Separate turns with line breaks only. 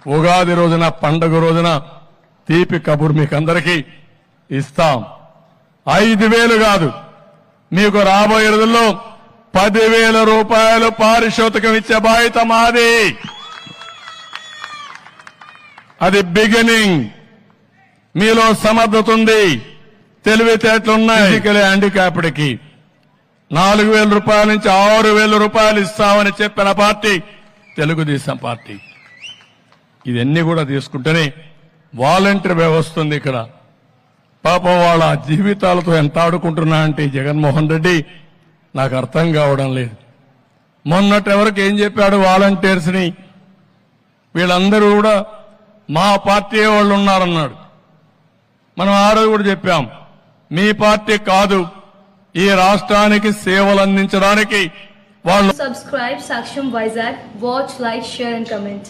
ఉగాది రోజున పండుగ రోజున తీపి కబురు మీకు అందరికీ ఇస్తాం. 5,000 కాదు, మీకు రాబోయే రోజుల్లో 10,000 రూపాయలు పారితోషికం ఇచ్చే బాధ్యత మాది. అది బిగినింగ్. మీలో సమర్థత ఉంది, తెలివితేటలున్నాయి. హ్యాండిక్యాప్డ్కి 4,000 రూపాయల నుంచి 6,000 రూపాయలు ఇస్తామని చెప్పిన పార్టీ తెలుగుదేశం పార్టీ. ఇవన్నీ కూడా తీసుకుంటేనే వాలంటీర్ వ్యవస్థ ఉంది ఇక్కడ. పాపం వాళ్ళ జీవితాలతో ఎంత ఆడుకుంటున్నా అంటే జగన్మోహన్ రెడ్డి నాకు అర్థం కావడం లేదు. మొన్నటి ఏం చెప్పాడు వాలంటీర్స్ ని, వీళ్ళందరూ కూడా మా పార్టీ వాళ్ళు ఉన్నారన్నాడు. మనం ఆ రోజు కూడా చెప్పాం, మీ పార్టీ కాదు, ఈ రాష్ట్రానికి సేవలు అందించడానికి వాళ్ళు.
Subscribe Saksham Vizag, watch, like, share and comment.